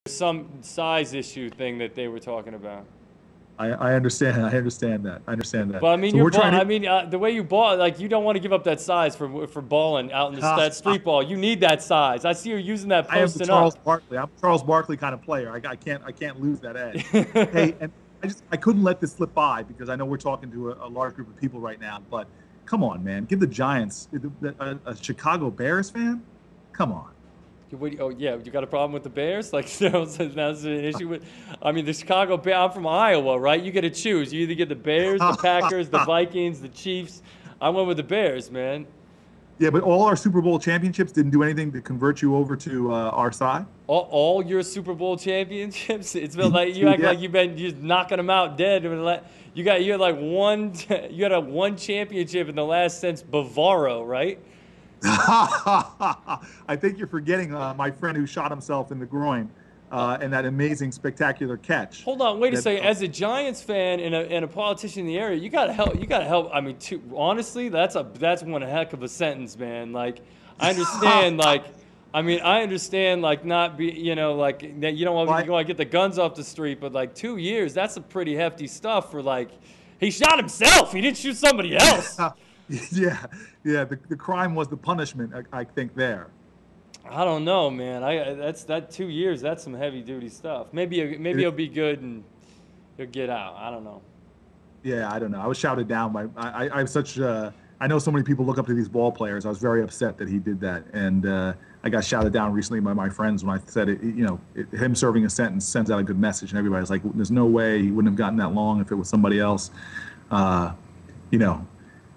some size issue thing that they were talking about. I understand. I understand that. I understand that. But I mean, So we're trying I mean, the way you ball, like you don't want to give up that size for balling out in that to. street ball. You need that size. I see you using that I am the posting Charles up. Barkley. I'm a Charles Barkley kind of player. I can't lose that edge. Hey, and I couldn't let this slip by because I know we're talking to a large group of people right now. But come on, man, give the Giants a Chicago Bears fan. Come on. Oh yeah, you got a problem with the Bears? Like that's an issue with. I mean, the Chicago Bears. I'm from Iowa, right? You get to choose. You either get the Bears, the Packers, the Vikings, the Chiefs. I went with the Bears, man. Yeah, but all our Super Bowl championships didn't do anything to convert you over to our side. All your Super Bowl championships. It's been like you act Yeah. like you've been just knocking them out dead. You had like one. You had a one championship in the last since Bavaro, right? I think you're forgetting my friend who shot himself in the groin and that amazing, spectacular catch. Hold on, wait a That, second. As a Giants fan and a politician in the area, you gotta help. You gotta help. I mean, honestly, that's one heck of a sentence, man. Like, I understand. Like, I mean, I understand. Like, not be, like that. You don't want to get the guns off the street, but like 2 years, that's a pretty hefty stuff for like. He shot himself. He didn't shoot somebody else. yeah, yeah. The crime was the punishment. I think there. I don't know, man. That 2 years. That's some heavy duty stuff. Maybe he'll be good and he'll get out. I don't know. Yeah, I don't know. I was shouted down by. I'm such. I know so many people look up to these ball players. I was very upset that he did that, and I got shouted down recently by my friends when I said it. Him serving a sentence sends out a good message, and everybody's like, "There's no way he wouldn't have gotten that long if it was somebody else." You know,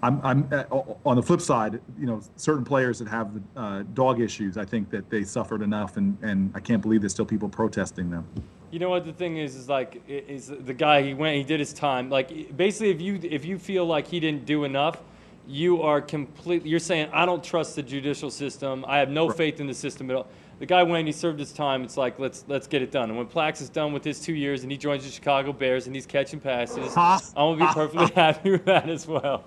I'm on the flip side. Certain players that have dog issues, I think that they suffered enough, and I can't believe there's still people protesting them. You know what the thing is like is the guy he did his time. Like basically, if you feel like he didn't do enough, you're saying I don't trust the judicial system. I have no faith in the system at all. The guy went, he served his time. It's like let's get it done. And when Plax is done with his 2 years and he joins the Chicago Bears and he's catching passes, I'm gonna be perfectly happy with that as well.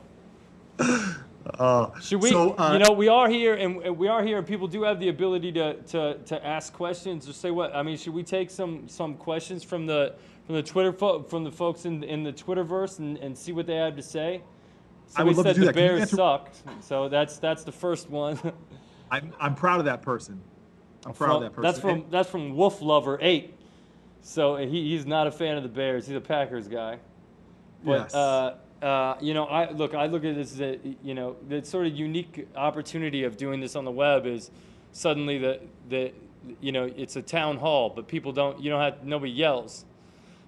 Should we? We are here, and people do have the ability to ask questions or say what. I mean, should we take some questions from the Twitter from the folks in the Twitterverse and see what they have to say? I would love to do that. The Bears sucked, so that's the first one. I'm proud of that person. I'm proud of that person. That's from Wolf Lover 8. So he's not a fan of the Bears. He's a Packers guy. But Yes. I look at this as the sort of unique opportunity of doing this on the web is suddenly it's a town hall, but nobody yells.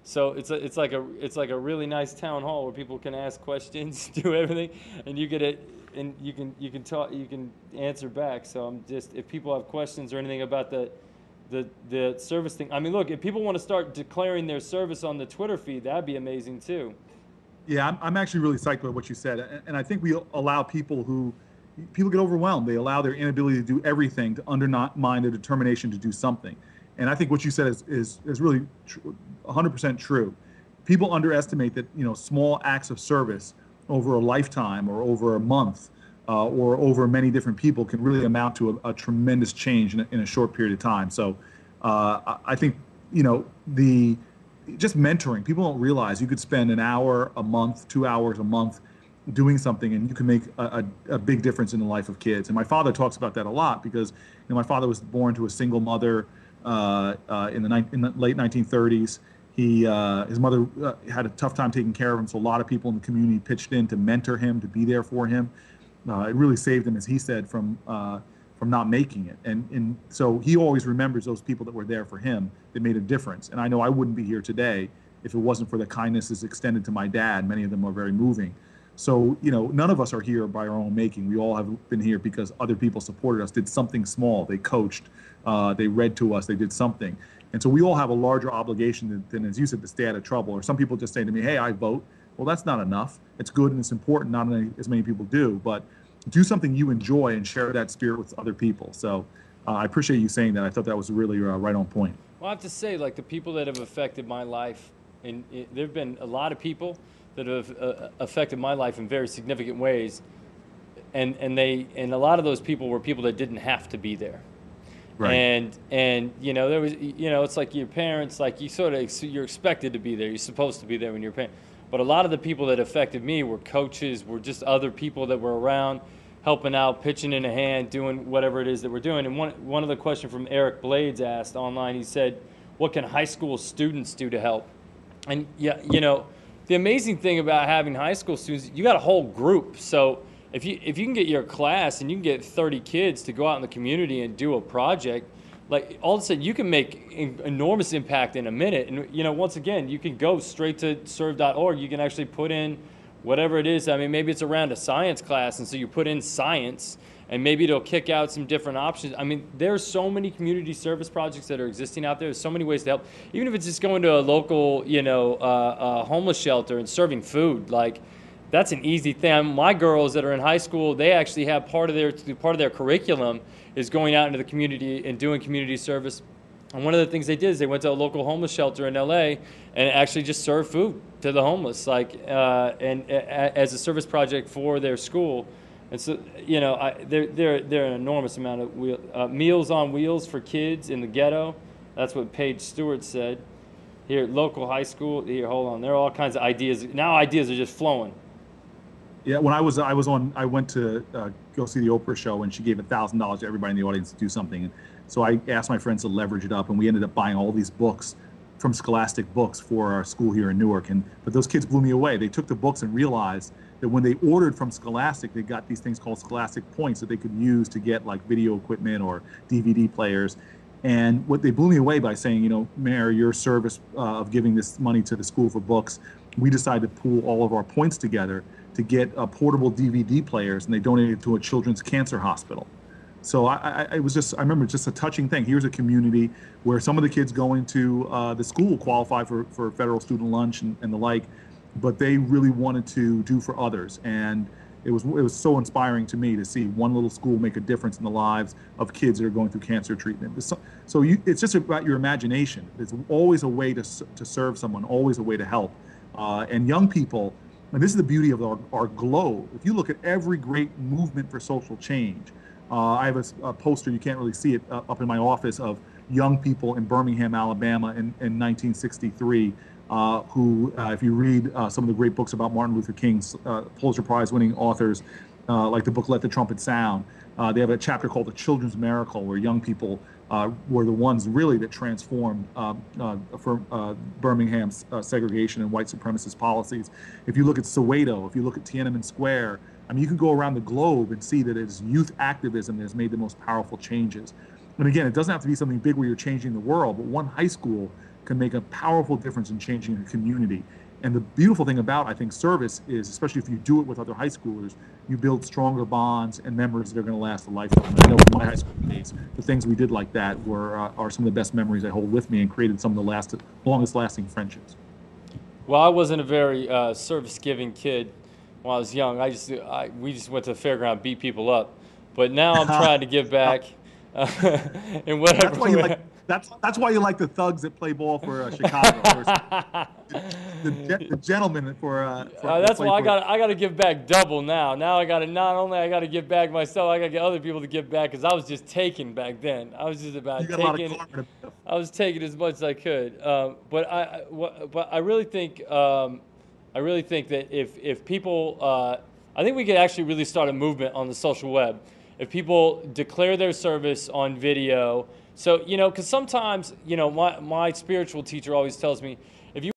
So it's like a really nice town hall where people can ask questions, do everything, and you get it, and you can talk, you can answer back. So I'm just, if people have questions or anything about the service thing. I mean, look, if people want to start declaring their service on the Twitter feed, that'd be amazing too. Yeah, I'm actually really psyched about what you said, and I think we allow people get overwhelmed. They allow their inability to do everything to undermine their determination to do something. And I think what you said is really 100% true. People underestimate that small acts of service over a lifetime or over a month or over many different people can really amount to a tremendous change in a short period of time. So I think just mentoring. People don't realize you could spend an hour a month, 2 hours a month doing something, and you can make a big difference in the life of kids. And my father talks about that a lot because my father was born to a single mother in the late 1930s. His mother had a tough time taking care of him, so a lot of people in the community pitched in to mentor him, to be there for him. It really saved him, as he said, from not making it. And so he always remembers those people that were there for him that made a difference. And I know I wouldn't be here today if it wasn't for the kindnesses extended to my dad. Many of them are very moving. So, none of us are here by our own making. We all have been here because other people supported us, did something small. They coached, they read to us, they did something. And so we all have a larger obligation than, as you said, to stay out of trouble. Or some people just say to me, hey, I vote. Well, that's not enough. It's good and it's important. Not as many people do, but do something you enjoy and share that spirit with other people. So I appreciate you saying that. I thought that was really right on point. Well, I have to say, like, the people that have affected my life, and there have been a lot of people that have affected my life in very significant ways, and a lot of those people were people that didn't have to be there. Right. And you know, there was, you know, it's like your parents, like you're expected to be there. You're supposed to be there when you're parent. But a lot of the people that affected me were coaches, were just other people that were around, helping out, pitching in a hand, doing whatever it is that we're doing. And one of the questions from Eric Blades asked online, he said, "What can high school students do to help?" And yeah, you know, the amazing thing about having high school students, you got a whole group. So if you can get your class and you can get 30 kids to go out in the community and do a project, like all of a sudden you can make enormous impact in a minute. And you know, once again, you can go straight to serve.org. You can actually put in whatever it is. I mean, maybe it's around a science class, and so you put in science, and maybe it'll kick out some different options. I mean, there's so many community service projects that are existing out there. There's so many ways to help. Even if it's just going to a local, you know, homeless shelter and serving food, like that's an easy thing. My girls that are in high school, they actually have part of their curriculum is going out into the community and doing community service. And one of the things they did is they went to a local homeless shelter in LA and actually just served food to the homeless, like as a service project for their school. And so, you know, they're an enormous amount of Meals on Wheels for kids in the ghetto. That's what Paige Stewart said. Here at local high school. Here, hold on. There are all kinds of ideas. Now ideas are just flowing. Yeah, when I went to go see the Oprah show, and she gave $1,000 to everybody in the audience to do something. And so I asked my friends to leverage it up, and we ended up buying all these books from Scholastic Books for our school here in Newark. But those kids blew me away. They took the books and realized that when they ordered from Scholastic, they got these things called Scholastic points that they could use to get like video equipment or DVD players. And what they blew me away by saying, you know, Mayor, your service of giving this money to the school for books, we decided to pool all of our points together to get portable DVD players, and they donated to a children's cancer hospital. So I remember just a touching thing. Here's a community where some of the kids going to the school qualify for federal student lunch and the like, but they really wanted to do for others. And it was so inspiring to me to see one little school make a difference in the lives of kids that are going through cancer treatment. It's just about your imagination. There's always a way to serve someone, always a way to help. And young people, and this is the beauty of our globe. If you look at every great movement for social change, I have a poster, you can't really see it, up in my office of young people in Birmingham, Alabama in 1963, who, if you read some of the great books about Martin Luther King's Pulitzer Prize winning authors, like the book Let the Trumpet Sound, they have a chapter called The Children's Miracle, where young people were the ones really that transformed for Birmingham's segregation and white supremacist policies. If you look at Soweto, if you look at Tiananmen Square, I mean, you can go around the globe and see that it's youth activism that has made the most powerful changes. And again, it doesn't have to be something big where you're changing the world, but one high school can make a powerful difference in changing a community. And the beautiful thing about, I think, service is, especially if you do it with other high schoolers, you build stronger bonds and memories that are going to last a lifetime. I know in my high school days, the things we did like that are some of the best memories I hold with me and created some of the longest lasting friendships. Well, I wasn't a very service-giving kid when I was young. We just went to the fairground, beat people up. But now I'm trying to give back in whatever. That's why you like the thugs that play ball for Chicago. the gentlemen for that's why I got to give back double now. Now I got to not only I got to give back myself, I got to get other people to give back, because I was just taking back then. I was just about taking. I was taking as much as I could. But I really think that if people, I think we could actually really start a movement on the social web. If people declare their service on video. So, you know, because sometimes, you know, my spiritual teacher always tells me,